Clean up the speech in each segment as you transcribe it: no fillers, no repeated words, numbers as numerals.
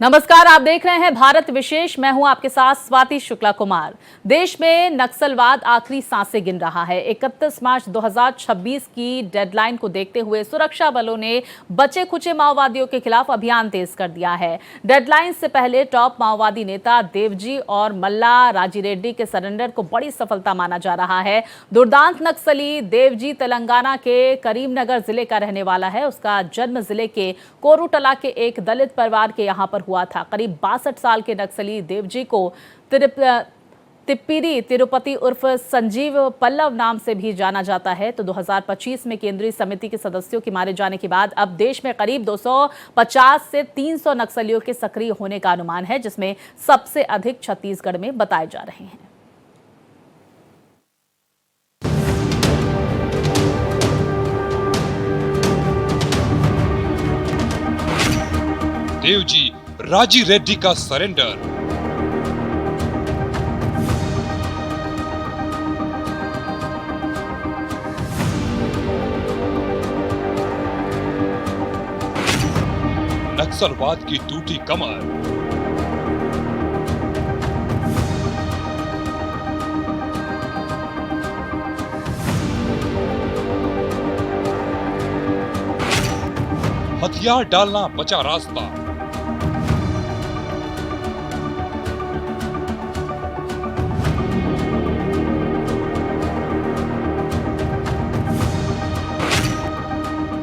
नमस्कार, आप देख रहे हैं भारत विशेष। मैं हूं आपके साथ स्वाति शुक्ला कुमार। देश में नक्सलवाद आखिरी सांसें गिन रहा है। 31 मार्च 2026 की डेडलाइन को देखते हुए सुरक्षा बलों ने बचे खुचे माओवादियों के खिलाफ अभियान तेज कर दिया है। डेडलाइन से पहले टॉप माओवादी नेता देवजी और मल्ला राजी रेड्डी के सरेंडर को बड़ी सफलता माना जा रहा है। दुर्दांत नक्सली देवजी तेलंगाना के करीमनगर जिले का रहने वाला है। उसका जन्म जिले के कोरुटला के एक दलित परिवार के यहाँ पर हुआ था। करीब 62 साल के नक्सली देवजी को तिप्पीरी तिरुपति उर्फ संजीव पल्लव नाम से भी जाना जाता है। तो 2025 में केंद्रीय समिति के सदस्यों के मारे जाने के बाद अब देश में करीब 250 से 300 नक्सलियों के सक्रिय होने का अनुमान है, जिसमें सबसे अधिक छत्तीसगढ़ में बताए जा रहे हैं। देवजी राजी रेड्डी का सरेंडर। नक्सलवाद की टूटी कमर। हथियार डालना बचा रास्ता।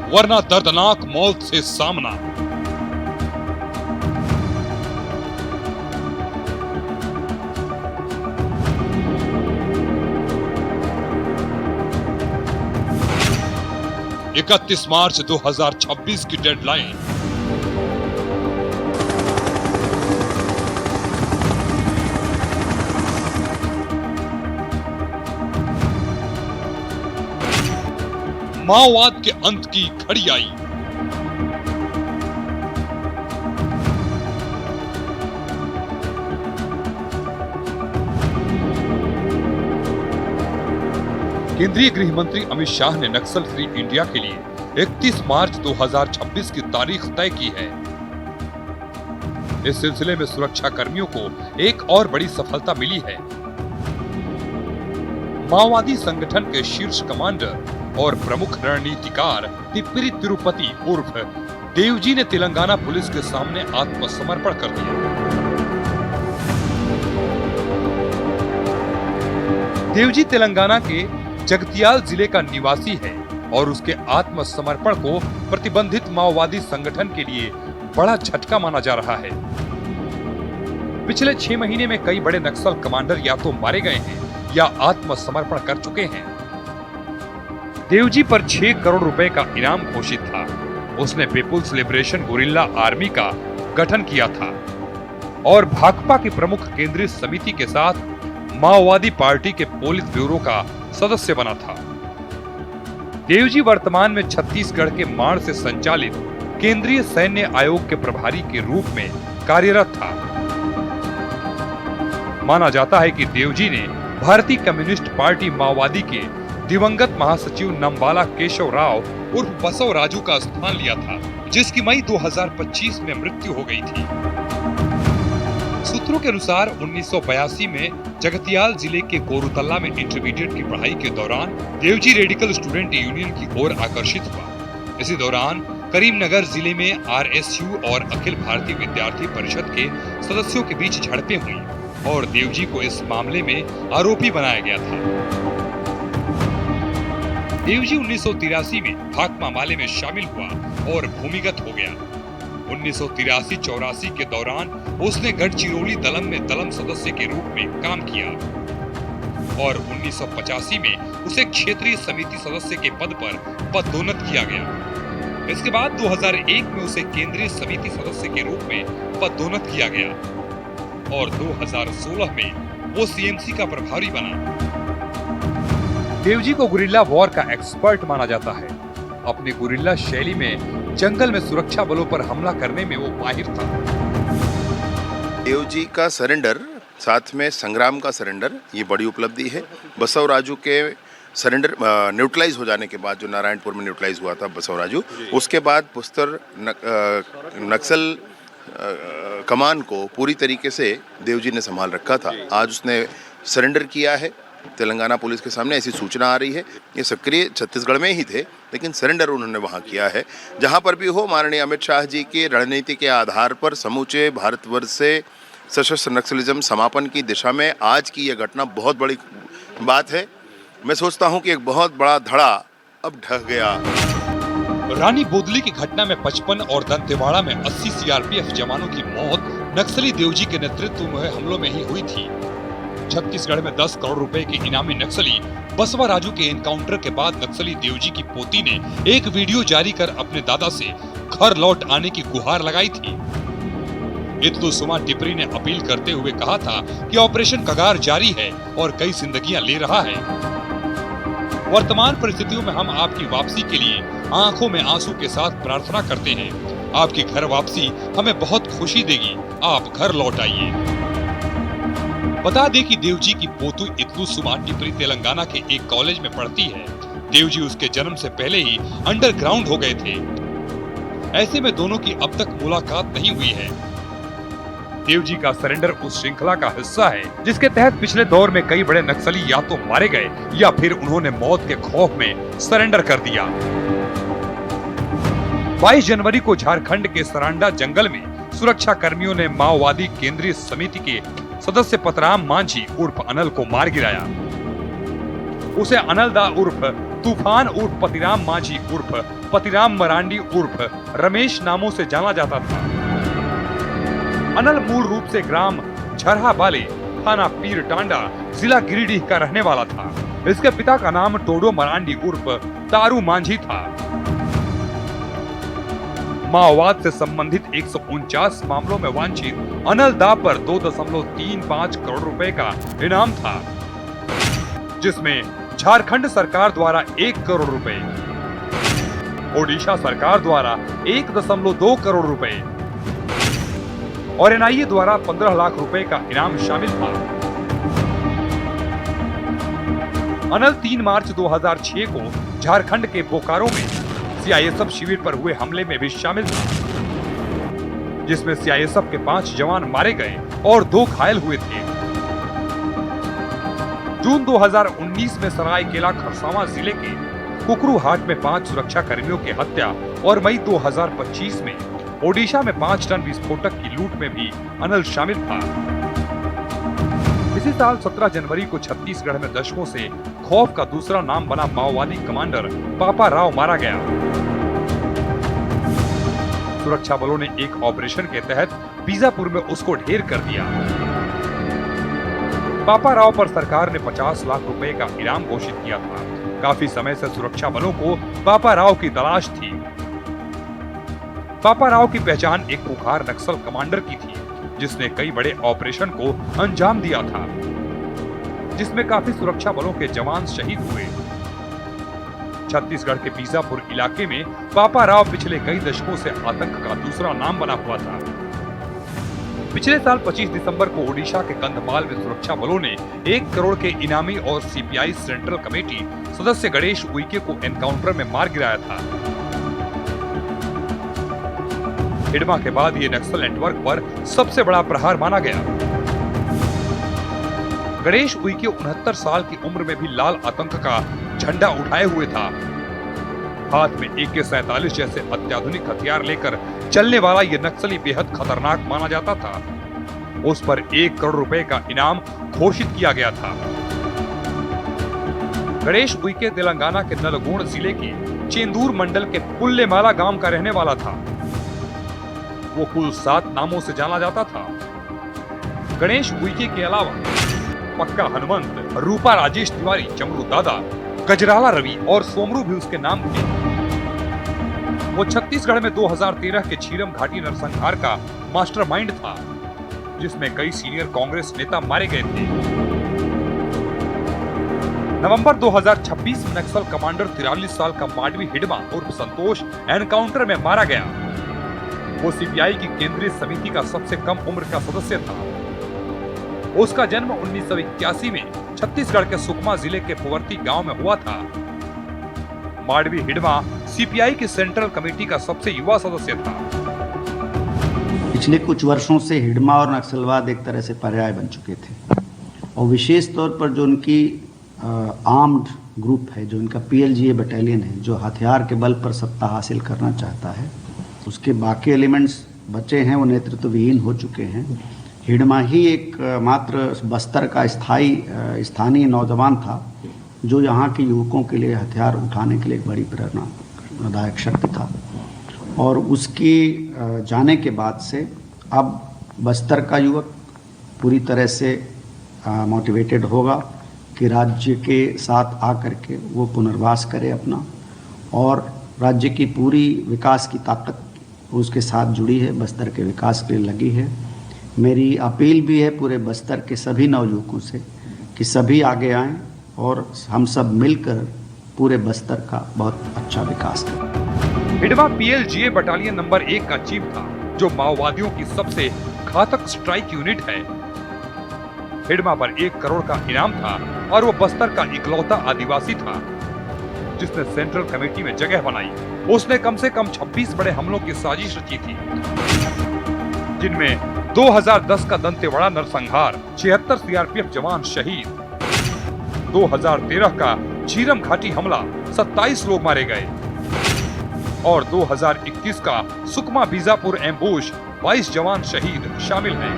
वरना दर्दनाक मौत से सामना। इकतीस मार्च 2026 की डेडलाइन। माओवाद के अंत की घड़ी आई। केंद्रीय गृह मंत्री अमित शाह ने नक्सल फ्री इंडिया के लिए 31 मार्च 2026 की तारीख तय की है। इस सिलसिले में सुरक्षा कर्मियों को एक और बड़ी सफलता मिली है। माओवादी संगठन के शीर्ष कमांडर और प्रमुख रणनीतिकार तिप्पीरी तिरुपति उर्फ देवजी ने तेलंगाना पुलिस के सामने आत्मसमर्पण कर दिया। देवजी तेलंगाना के जगतियाल जिले का निवासी है और उसके आत्मसमर्पण को प्रतिबंधित माओवादी संगठन के लिए बड़ा झटका माना जा रहा है। पिछले 6 महीने में कई बड़े नक्सल कमांडर या तो मारे गए हैं या आत्मसमर्पण कर चुके हैं। देवजी पर 6 करोड़ रुपए का इनाम घोषित था। उसने पीपुल्स लिबरेशन गुरिल्ला आर्मी का गठन किया था और भाकपा की प्रमुख केंद्रीय समिति के साथ माओवादी पार्टी के पोलित ब्यूरो का सदस्य बना था। देवजी वर्तमान में छत्तीसगढ़ के माण से संचालित केंद्रीय सैन्य आयोग के प्रभारी के रूप में कार्यरत था। माना जाता है कि देवजी ने भारतीय कम्युनिस्ट पार्टी माओवादी के दिवंगत महासचिव नंबाला केशव राव उर्फ बसव राजू का स्थान लिया था, जिसकी मई 2025 में मृत्यु हो गई थी। सूत्रों के अनुसार 1982 में जगतियाल जिले के कोरुतला में इंटरमीडिएट की पढ़ाई के दौरान देवजी रेडिकल स्टूडेंट यूनियन की ओर आकर्षित हुआ। इसी दौरान करीमनगर जिले में आरएसयू और अखिल भारतीय विद्यार्थी परिषद के सदस्यों के बीच झड़पें हुई और देवजी को इस मामले में आरोपी बनाया गया था। देवजी 1983 में भाकपा माले में शामिल हुआ और भूमिगत हो गया। 1983-84 के दौरान उसने गढ़चिरौली दलम में दलम सदस्य के रूप में काम किया और 1985 में उसे क्षेत्रीय समिति सदस्य के पद पर पदोन्नत किया गया। इसके बाद 2001 में उसे केंद्रीय समिति सदस्य के रूप में पदोन्नत किया गया और 2016 में वो सीएमसी का प्रभारी बना। देवजी को गुरिल्ला वॉर का एक्सपर्ट माना जाता है। अपनी गुरिल्ला शैली में जंगल में सुरक्षा बलों पर हमला करने में वो माहिर था। देवजी का सरेंडर, साथ में संग्राम का सरेंडर, ये बड़ी उपलब्धि है। बसव राजू के सरेंडर न्यूट्रलाइज हो जाने के बाद, जो नारायणपुर में न्यूट्रलाइज हुआ था बसव राजू, उसके बाद पुस्तर नक्सल कमान को पूरी तरीके से देवजी ने संभाल रखा था। आज उसने सरेंडर किया है तेलंगाना पुलिस के सामने, ऐसी सूचना आ रही है। ये सक्रिय छत्तीसगढ़ में ही थे, लेकिन सरेंडर उन्होंने वहाँ किया है। जहाँ पर भी हो, माननीय अमित शाह जी की रणनीति के आधार पर समूचे भारतवर्ष से सशस्त्र नक्सलिज्म समापन की दिशा में आज की यह घटना बहुत बड़ी बात है। मैं सोचता हूँ कि एक बहुत बड़ा धड़ा अब ढह गया। रानी बोदली की घटना में 55 और दंतेवाड़ा में 80 सीआरपीएफ जवानों की मौत नक्सली देवजी के नेतृत्व में हमलों में ही हुई थी। छत्तीसगढ़ में 10 करोड़ रुपए के इनामी नक्सली बसवा राजू के एनकाउंटर के बाद नक्सली देवजी की पोती ने एक वीडियो जारी कर अपने दादा से घर लौट आने की गुहार लगाई थी। इतलू सुमा टिपरी ने अपील करते हुए कहा था कि ऑपरेशन कगार जारी है और कई जिंदगियां ले रहा है। वर्तमान परिस्थितियों में हम आपकी वापसी के लिए आंखों में आंसू के साथ प्रार्थना करते हैं। आपकी घर वापसी हमें बहुत खुशी देगी। आप घर लौट आइए। बता दें कि देवजी की पोतू इतलू सुमा टिपरी तेलंगाना के एक कॉलेज में पढ़ती है। देवजी उसके जन्म से पहले ही अंडरग्राउंड हो गए थे। ऐसे में दोनों की अब तक मुलाकात नहीं हुई है। देवजी का सरेंडर उस श्रृंखला का हिस्सा है जिसके तहत पिछले दौर में कई बड़े नक्सली या तो मारे गए या फिर उन्होंने मौत के खौफ में सरेंडर कर दिया। 22 जनवरी को झारखंड के सरांडा जंगल में सुरक्षा कर्मियों ने माओवादी केंद्रीय समिति के सदस्य पतराम मांझी उर्फ अनल को मार गिराया। उसे अनल दा उर्फ तूफान उर्फ पतिराम मांझी उर्फ पतिराम मरांडी उर्फ रमेश नामों से जाना जाता था। अनल मूल रूप से ग्राम झरहा बाले, थाना पीर टांडा, जिला गिरिडीह का रहने वाला था। इसके पिता का नाम टोडो मरांडी उर्फ तारू मांझी था। माओवाद से संबंधित 149 मामलों में वांछित अनल दा पर 2.35 करोड़ रुपए का इनाम था, जिसमें झारखंड सरकार द्वारा 1 करोड़ रुपए, ओडिशा सरकार द्वारा 1.2 करोड़ रुपए और एनआईए द्वारा 15 लाख रुपए का इनाम शामिल था। अनल 3 मार्च 2006 को झारखंड के बोकारो में सीआईएसएफ शिविर पर हुए हमले में भी शामिल था, जिसमें सीआईएसएफ के 5 जवान मारे गए और 2 घायल हुए थे। जून 2019 में सरायकेला खरसावां जिले के कुकरूहाट में 5 सुरक्षा कर्मियों की हत्या और मई 2025 में ओडिशा में 5 टन विस्फोटक की लूट में भी अनल शामिल था। इसी साल 17 जनवरी को छत्तीसगढ़ में दशकों से खौफ का दूसरा नाम बना माओवादी कमांडर पापा राव मारा गया। सुरक्षा बलों ने एक ऑपरेशन के तहत बीजापुर में उसको ढेर कर दिया। पापा राव पर सरकार ने 50 लाख रुपए का इनाम घोषित किया था। काफी समय से सुरक्षा बलों को पापा राव की तलाश थी। पापा राव की पहचान एक कुख्यात नक्सल कमांडर की थी, जिसने कई बड़े ऑपरेशन को अंजाम दिया था, जिसमें काफी सुरक्षा बलों के जवान शहीद हुए। छत्तीसगढ़ के बीजापुर इलाके में पापा राव पिछले कई दशकों से आतंक का दूसरा नाम बना हुआ था। पिछले साल 25 दिसंबर को ओडिशा के कंधमाल में सुरक्षा बलों ने 1 करोड़ के इनामी और सीपीआई सेंट्रल कमेटी सदस्य गणेश उइके को एनकाउंटर में मार गिराया था। हिडमा के बाद ये नक्सल नेटवर्क पर सबसे बड़ा प्रहार माना गया। गणेश उइके 69 साल की उम्र में भी लाल आतंक का झंडा उठाए हुए था। हाथ में AK-47 जैसे अत्याधुनिक हथियार लेकर चलने वाला ये नक्सली बेहद खतरनाक माना जाता था। उस पर 1 करोड़ रुपए का इनाम घोषित किया गया था। गणेश उइके तेलंगाना के नलगोंड जिले के चेंदूर मंडल के पुल्लेमाला गांव का रहने वाला था। वो कुल 7 नामों से जाना जाता था। गणेश उइके के अलावा पक्का हनुमंत, रूपा राजेश तिवारी, चमरू दादा, गजराला रवि और सोमरू भी उसके नाम थे। वो छत्तीसगढ़ में 2013 के झीरम घाटी नरसंहार का मास्टरमाइंड था, जिसमें कई सीनियर कांग्रेस नेता मारे गए थे। नवंबर 2026 में नक्सल कमांडर 43 साल का माडवी हिडमा उर्फ संतोष एनकाउंटर में मारा गया। वो सीपीआई की केंद्रीय समिति का सबसे कम उम्र का सदस्य था। उसका जन्म 1981 में छत्तीसगढ़ के सुकमा जिले के पुवर्ती गांव में हुआ था। माडवी हिडमा सीपीआई की सेंट्रल कमेटी का सबसे युवा सदस्य था। पिछले कुछ वर्षों से हिडमा और नक्सलवाद एक तरह से पर्याय बन चुके थे, और विशेष तौर पर जो उनकी आर्म्ड ग्रुप है, जो इनका PLGA बटालियन है, जो हथियार के बल पर सत्ता हासिल करना चाहता है, उसके बाकी एलिमेंट्स बचे हैं, वो नेतृत्व विहीन हो चुके हैं। हिडमा ही एक मात्र बस्तर का स्थानीय नौजवान था जो यहाँ के युवकों के लिए हथियार उठाने के लिए एक बड़ी प्रेरणादायक शक्ति था, और उसकी जाने के बाद से अब बस्तर का युवक पूरी तरह से मोटिवेटेड होगा कि राज्य के साथ आकर के वो पुनर्वास करे अपना, और राज्य की पूरी विकास की ताकत उसके साथ जुड़ी है, बस्तर के विकास के लिए लगी है। मेरी अपील भी है पूरे बस्तर के सभी नवयुवकों से कि सभी आगे आएं और हम सब मिलकर पूरे बस्तर का बहुत अच्छा विकास करें। हिडमा PLGA बटालियन नंबर 1 का चीफ था, जो माओवादियों की सबसे घातक स्ट्राइक यूनिट है। हिडमा पर 1 करोड़ का इनाम था और वो बस्तर का इकलौता आदिवासी था जिसने सेंट्रल कमेटी में जगह बनाई। उसने कम से कम 26 बड़े हमलों की साजिश रची थी, जिनमें 2010 का दंतेवाड़ा नरसंहार, 76 CRPF जवान शहीद, 2013 का झीरम घाटी हमला, 27 लोग मारे गए, और 2021 का सुकमा बीजापुर एम्बुश, 22 जवान शहीद शामिल हैं।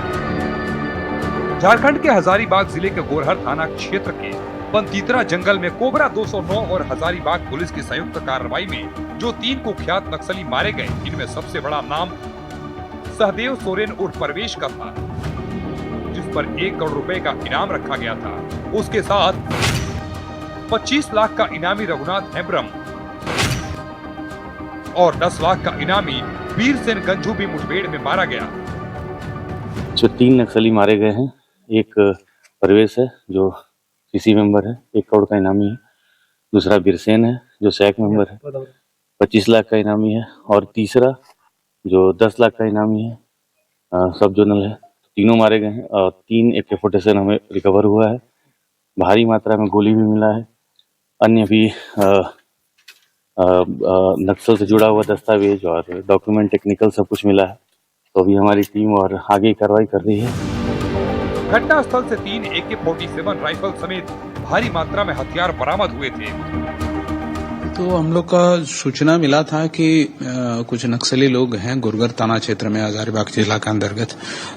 झारखंड के हजारीबाग जिले के गोरहर थाना क्षेत्र के पंतीतरा जंगल में कोबरा 209 और हजारीबाग पुलिस की संयुक्त कार्रवाई में जो 3 कुख्यात नक्सली मारे गए, इनमें सबसे बड़ा नाम सहदेव सोरेन उर्फ परवेश का था, जिस पर 1 करोड़ रुपए का इनाम रखा गया था। उसके साथ 25 लाख का इनामी रघुनाथ हेम्ब्रम और 10 लाख का इनामी वीरसेन गंझू भी मुठभेड़ में मारा गया। जो 3 नक्सली मारे गए हैं, एक परवेश है जो CC मेंबर है, 1 करोड़ का इनामी है। दूसरा वीरसेन है जो सैक मेंबर है, 25 लाख का इनामी है। और तीसरा जो 10 लाख का इनामी है, सब जोनल है। तीनों मारे गए हैं और 3 AK-47 हमें रिकवर हुआ है। भारी मात्रा में गोली भी मिला है। अन्य भी नक्सल से जुड़ा हुआ दस्तावेज और डॉक्यूमेंट टेक्निकल सब कुछ मिला है। तो अभी हमारी टीम और आगे कार्रवाई कर रही है। घटना स्थल से 3 AK-47 राइफल समेत भारी मात्रा में हथियार बरामद हुए थे। तो हम लोग का सूचना मिला था कि कुछ नक्सली लोग हैं गुरगर थाना क्षेत्र में, हजारीबाग जिला के अंतर्गत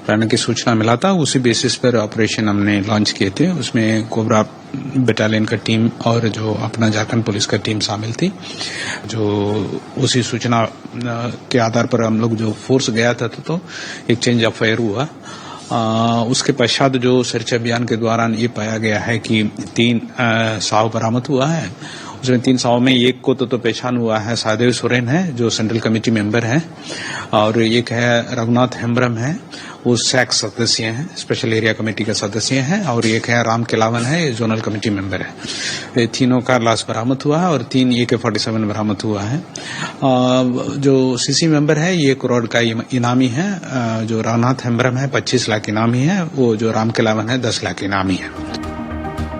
रहने की सूचना मिला था। उसी बेसिस पर ऑपरेशन हमने लॉन्च किए थे। उसमें कोबरा बटालियन का टीम और जो अपना झारखंड पुलिस का टीम शामिल थी। जो उसी सूचना के आधार पर हम लोग जो फोर्स गया था तो एक चेंज ऑफ फायर हुआ। उसके पश्चात जो सर्च अभियान के दौरान ये पाया गया है कि 3 साव बरामद हुआ है। उसमें 3 साव में एक को तो पहचान हुआ है, सहदेव सोरेन है जो सेंट्रल कमेटी मेंबर है, और एक है रघुनाथ हेम्ब्रम है, वो सैक सदस्य हैं, स्पेशल एरिया कमेटी का सदस्य हैं, और एक है राम केलावन है, जोनल कमेटी मेंबर है। ये तीनों का लाश बरामद हुआ है और 3 AK-47 बरामद हुआ है। जो CC मेंबर है 1 करोड़ का इनामी है, जो रघुनाथ हेम्ब्रम है 25 लाख इनामी है, वो जो राम केलावन है 10 लाख इनामी है।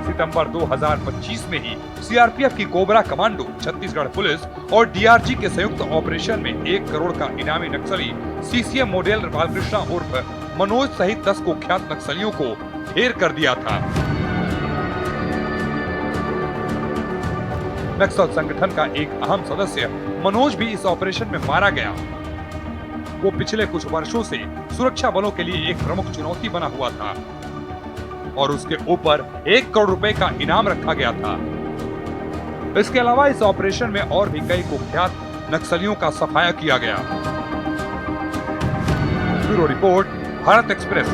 सितंबर 2025 में ही CRPF की कोबरा कमांडो, छत्तीसगढ़ पुलिस और DRG के संयुक्त ऑपरेशन में 1 करोड़ का इनामी नक्सली CCM मॉडल बालकृष्णा उर्फ मनोज सहित 10 कुख्यात नक्सलियों को ढेर कर दिया था। नक्सल संगठन का एक अहम सदस्य मनोज भी इस ऑपरेशन में मारा गया। वो पिछले कुछ वर्षों से सुरक्षा बलों के लिए एक प्रमुख चुनौती बना हुआ था और उसके ऊपर 1 करोड़ रुपए का इनाम रखा गया था। इसके अलावा इस ऑपरेशन में और भी कई कुख्यात नक्सलियों का सफाया किया गया। Bureau report, Bharat express.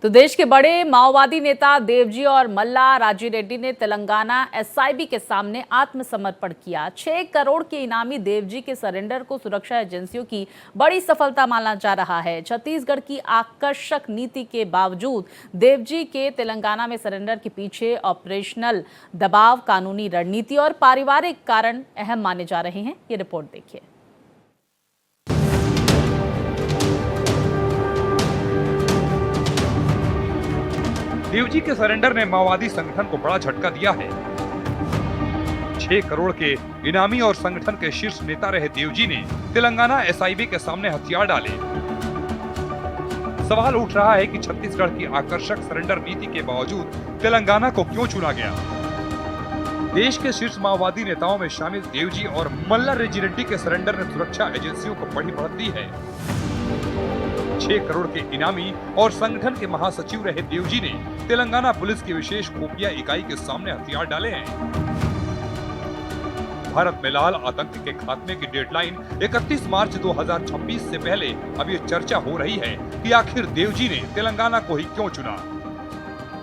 तो देश के बड़े माओवादी नेता देवजी और मल्ला राजी रेड्डी ने तेलंगाना SIB के सामने आत्मसमर्पण किया। 6 करोड़ के इनामी देवजी के सरेंडर को सुरक्षा एजेंसियों की बड़ी सफलता माना जा रहा है। छत्तीसगढ़ की आकर्षक नीति के बावजूद देवजी के तेलंगाना में सरेंडर के पीछे ऑपरेशनल दबाव, कानूनी रणनीति और पारिवारिक कारण अहम माने जा रहे हैं। ये रिपोर्ट देखिए। देवजी के सरेंडर ने माओवादी संगठन को बड़ा झटका दिया है। 6 करोड़ के इनामी और संगठन के शीर्ष नेता रहे देवजी ने तेलंगाना एसआईबी के सामने हथियार डाले। सवाल उठ रहा है कि छत्तीसगढ़ की आकर्षक सरेंडर नीति के बावजूद तेलंगाना को क्यों चुना गया। देश के शीर्ष माओवादी नेताओं में शामिल देवजी और मल्ला रेड्डी रेड्डी के सरेंडर ने सुरक्षा एजेंसियों को बड़ी बढ़त दी है। 6 करोड़ के इनामी और संगठन के महासचिव रहे देवजी ने तेलंगाना पुलिस की विशेष खुफिया इकाई के सामने हथियार डाले हैं। भारत में लाल आतंक के खात्मे की डेडलाइन 31 मार्च 2026 से पहले अब ये चर्चा हो रही है कि आखिर देवजी ने तेलंगाना को ही क्यों चुना,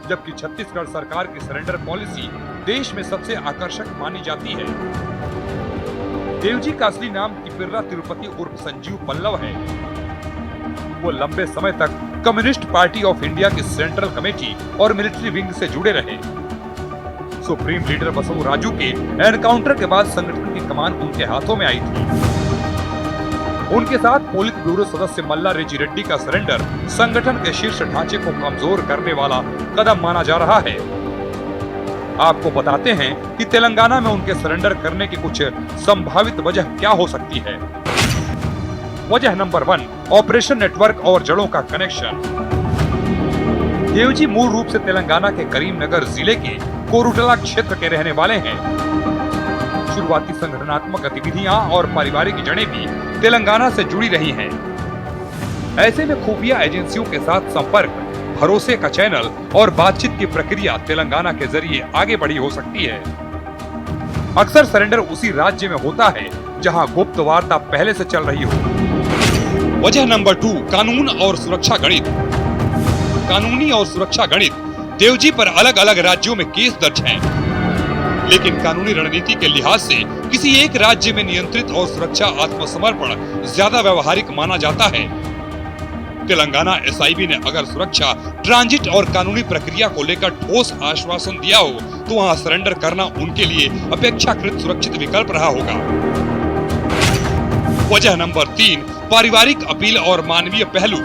जबकि छत्तीसगढ़ सरकार की सरेंडर पॉलिसी देश में सबसे आकर्षक मानी जाती है। देवजी का असली नाम तिपिर्रा तिरुपति उर्फ संजीव पल्लव है। वो लंबे समय तक कम्युनिस्ट पार्टी ऑफ इंडिया की सेंट्रल कमेटी और मिलिट्री विंग से जुड़े रहे। सुप्रीम लीडर बसव राजू के एनकाउंटर के बाद संगठन की कमान उनके हाथों में आई थी। उनके साथ पोलित ब्यूरो सदस्य मल्ला रेड्डी रेड्डी का सरेंडर संगठन के शीर्ष ढांचे को कमजोर करने वाला कदम माना जा रहा है। आपको बताते हैं कि तेलंगाना में उनके सरेंडर करने की कुछ संभावित वजह क्या हो सकती है। वजह नंबर 1, ऑपरेशन नेटवर्क और जड़ों का कनेक्शन। देवजी मूल रूप से तेलंगाना के करीमनगर जिले के कोरुटला क्षेत्र के रहने वाले हैं। शुरुआती संगठनात्मक गतिविधियां और पारिवारिक जड़ें भी तेलंगाना से जुड़ी रही हैं। ऐसे में खुफिया एजेंसियों के साथ संपर्क, भरोसे का चैनल और बातचीत की प्रक्रिया तेलंगाना के जरिए आगे बढ़ी हो सकती है। अक्सर सरेंडर उसी राज्य में होता है जहां गुप्त वार्ता पहले से चल रही हो। वजह नंबर 2, कानून और सुरक्षा गणित। कानूनी और सुरक्षा गणित। देवजी पर अलग अलग राज्यों में केस दर्ज हैं, लेकिन कानूनी रणनीति के लिहाज से किसी एक राज्य में नियंत्रित और सुरक्षा आत्मसमर्पण ज्यादा व्यवहारिक माना जाता है। तेलंगाना एसआईबी ने अगर सुरक्षा, ट्रांजिट और कानूनी प्रक्रिया को लेकर ठोस आश्वासन दिया हो तो वहां सरेंडर करना उनके लिए अपेक्षाकृत सुरक्षित विकल्प रहा होगा। वजह नंबर 3, पारिवारिक अपील और मानवीय पहलू।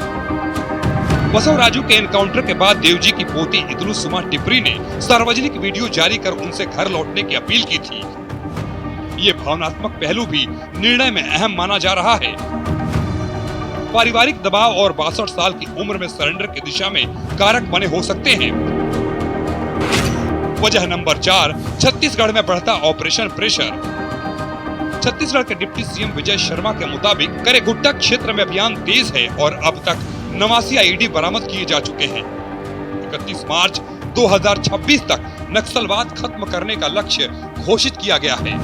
बसव राजू के एनकाउंटर के बाद देवजी की पोती इदरुसुमा टिपरी ने सार्वजनिक वीडियो जारी कर उनसे घर लौटने की अपील की थी। ये भावनात्मक पहलू भी निर्णय में अहम माना जा रहा है। पारिवारिक दबाव और 62 साल की उम्र में सरेंडर की दिशा में कारक बने हो सकते हैं। वजह नंबर 4, छत्तीसगढ़ में बढ़ता ऑपरेशन प्रेशर। छत्तीसगढ़ के डिप्टी सीएम विजय शर्मा के मुताबिक करेगुड्डा क्षेत्र में अभियान तेज है और अब तक 89 आईडी बरामद किए जा चुके हैं। 31 मार्च 2026 तक नक्सलवाद खत्म करने का लक्ष्य घोषित किया गया है।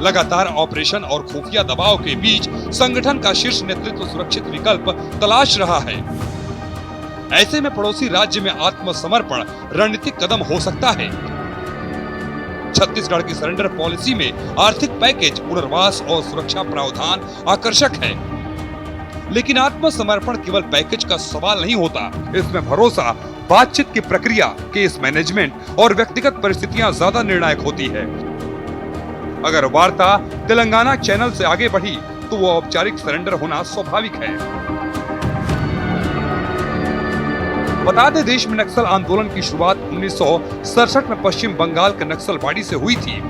लगातार ऑपरेशन और खुफिया दबाव के बीच संगठन का शीर्ष नेतृत्व सुरक्षित विकल्प तलाश रहा है। ऐसे में पड़ोसी राज्य में आत्मसमर्पण रणनीतिक कदम हो सकता है। छत्तीसगढ़ की सरेंडर पॉलिसी में आर्थिक पैकेज, पुनर्वास और सुरक्षा प्रावधान आकर्षक है, लेकिन आत्मसमर्पण केवल पैकेज का सवाल नहीं होता। इसमें भरोसा, बातचीत की प्रक्रिया, केस मैनेजमेंट और व्यक्तिगत परिस्थितियां ज्यादा निर्णायक होती है। अगर वार्ता तेलंगाना चैनल से आगे बढ़ी तो वो औपचारिक सरेंडर होना स्वाभाविक है। बता दें, देश में नक्सल आंदोलन की शुरुआत 1967 में पश्चिम बंगाल के नक्सलवाड़ी से हुई थी।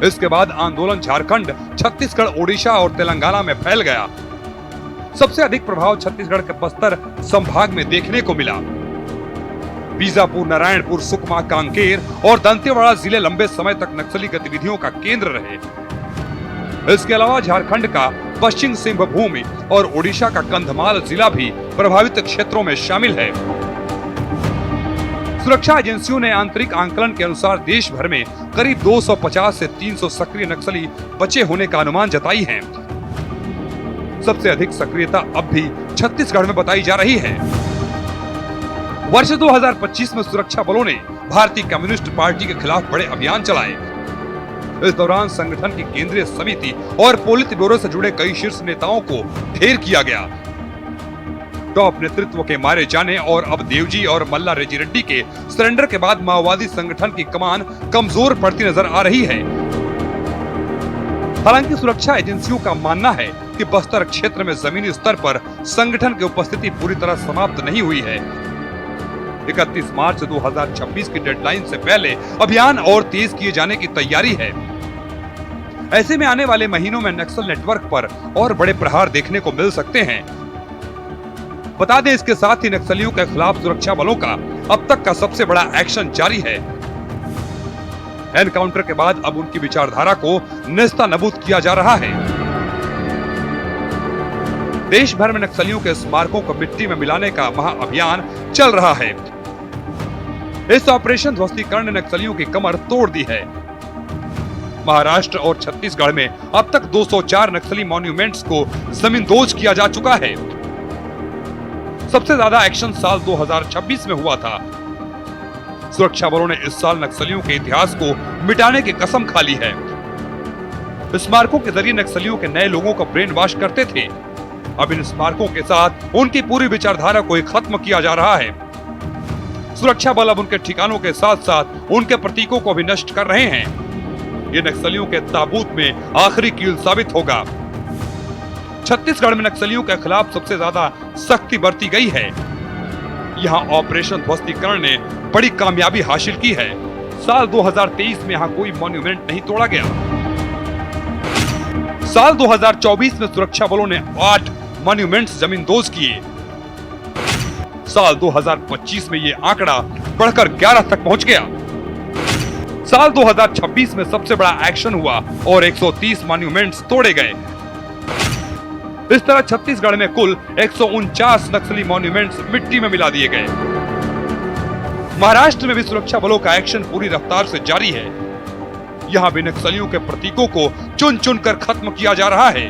इसके बाद आंदोलन झारखंड, छत्तीसगढ़, ओडिशा और तेलंगाना में फैल गया। सबसे अधिक प्रभाव छत्तीसगढ़ के बस्तर संभाग में देखने को मिला। बीजापुर, नारायणपुर, सुकमा, कांकेर और दंतेवाड़ा जिले लंबे समय तक नक्सली गतिविधियों का केंद्र रहे। इसके अलावा झारखंड का पश्चिम सिंहभूम और ओडिशा का कंधमाल जिला भी प्रभावित क्षेत्रों में शामिल है। सुरक्षा एजेंसियों ने आंतरिक आंकलन के अनुसार देश भर में करीब 250 से 300 सक्रिय नक्सली बचे होने का अनुमान जताई है। सबसे अधिक सक्रियता अब भी छत्तीसगढ़ में बताई जा रही है। वर्ष 2025 में सुरक्षा बलों ने भारतीय कम्युनिस्ट पार्टी के खिलाफ बड़े अभियान चलाए। इस दौरान संगठन की केंद्रीय समिति और पोलित ब्यूरो से जुड़े कई शीर्ष नेताओं को ढेर किया गया। टॉप नेतृत्व के मारे जाने और अब देवजी और मल्ला रेड्डी रेड्डी के सरेंडर के बाद माओवादी संगठन की कमान कमजोर पड़ती नजर आ रही है। हालांकि सुरक्षा एजेंसियों का मानना है कि बस्तर क्षेत्र में जमीनी स्तर पर संगठन की उपस्थिति पूरी तरह समाप्त नहीं हुई है। 31 मार्च 2026 की डेडलाइन से पहले अभियान और तेज किए जाने की तैयारी है। ऐसे में आने वाले महीनों में नक्सल नेटवर्क पर और बड़े प्रहार देखने को मिल सकते हैं। बता दें, इसके साथ ही नक्सलियों के खिलाफ सुरक्षा बलों का अब तक का सबसे बड़ा एक्शन जारी है। एनकाउंटर के बाद अब उनकी विचारधारा को नेस्तनाबूद किया जा रहा है। देश भर में नक्सलियों के स्मारकों को मिट्टी में मिलाने का महाअभियान चल रहा है। इस ऑपरेशन ध्वस्तीकरण ने नक्सलियों की कमर तोड़ दी है। महाराष्ट्र और छत्तीसगढ़ में अब तक 204 नक्सली मॉन्यूमेंट्स को जमींदोज किया जा चुका है। सबसे ज्यादा एक्शन साल 2026 में हुआ था। सुरक्षा बलों ने इस साल नक्सलियों के इतिहास को मिटाने की कसम खा ली है। स्मारकों के जरिए नक्सलियों के नए लोगों को ब्रेन वॉश करते थे। अब इन स्मारकों के साथ उनकी पूरी विचारधारा को खत्म किया जा रहा है। सुरक्षा बल अब उनके ठिकानों के साथ साथ उनके प्रतीकों को भी नष्ट कर रहे हैं। ये नक्सलियों के ताबूत में आखिरी कील साबित होगा। छत्तीसगढ़ में नक्सलियों के खिलाफ सबसे ज्यादा सख्ती बरती गई है। यहाँ ऑपरेशन ध्वस्तीकरण ने बड़ी कामयाबी हासिल की है। साल 2023 में यहाँ कोई मॉन्यूमेंट नहीं तोड़ा गया। साल 2024 में सुरक्षा बलों ने 8 मॉन्यूमेंट्स जमींदोज किए। साल 2025 में ये आंकड़ा बढ़कर 11 तक पहुंच गया। साल 2026 में सबसे बड़ा एक्शन हुआ और 130 मॉन्यूमेंट्स तोड़े गए। इस तरह छत्तीसगढ़ में कुल 149 नक्सली मॉन्यूमेंट्स मिट्टी में मिला दिए गए। महाराष्ट्र में भी सुरक्षा बलों का एक्शन पूरी रफ्तार से जारी है। यहाँ भी नक्सलियों के प्रतीकों को चुन चुन कर खत्म किया जा रहा है।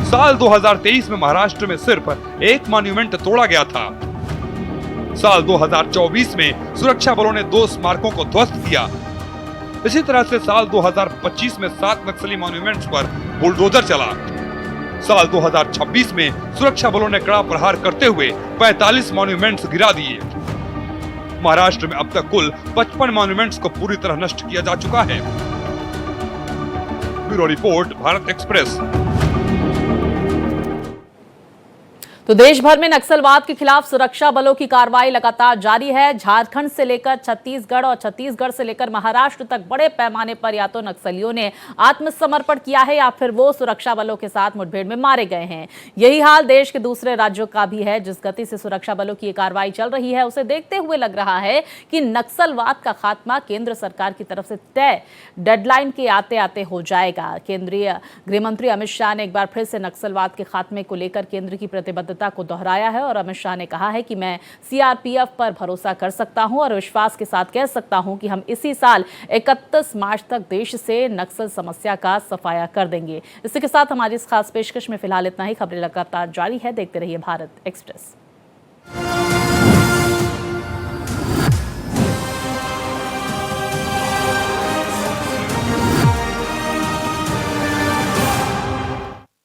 साल 2023 में महाराष्ट्र में सिर्फ 1 मॉन्यूमेंट तोड़ा गया था। साल 2024 में सुरक्षा बलों ने 2 स्मारकों को ध्वस्त किया। इसी तरह से साल 2025 में 7 नक्सली मॉन्यूमेंट्स पर बुलडोजर चला। साल 2026 में सुरक्षा बलों ने कड़ा प्रहार करते हुए 45 मॉन्यूमेंट्स गिरा दिए। महाराष्ट्र में अब तक कुल 55 मॉन्यूमेंट्स को पूरी तरह नष्ट किया जा चुका है। Bureau report, Bharat express. तो देश भर में नक्सलवाद के खिलाफ सुरक्षा बलों की कार्रवाई लगातार जारी है। झारखंड से लेकर छत्तीसगढ़ और छत्तीसगढ़ से लेकर महाराष्ट्र तक बड़े पैमाने पर या तो नक्सलियों ने आत्मसमर्पण किया है या फिर वो सुरक्षा बलों के साथ मुठभेड़ में मारे गए हैं। यही हाल देश के दूसरे राज्यों का भी है। जिस गति से सुरक्षा बलों की ये कार्रवाई चल रही है, उसे देखते हुए लग रहा है कि नक्सलवाद का खात्मा केंद्र सरकार की तरफ से तय डेडलाइन के आते आते हो जाएगा। केंद्रीय गृहमंत्री अमित शाह ने एक बार फिर से नक्सलवाद के खात्मे को लेकर केंद्र की प्रतिबद्धता को दोहराया है और अमित शाह ने कहा है कि मैं सीआरपीएफ पर भरोसा कर सकता हूं और विश्वास के साथ कह सकता हूं कि हम इसी साल 31 मार्च तक देश से नक्सल समस्या का सफाया कर देंगे। इसी के साथ हमारी इस खास पेशकश में फिलहाल इतना ही। खबरें लगातार जारी है, देखते रहिए भारत एक्सप्रेस।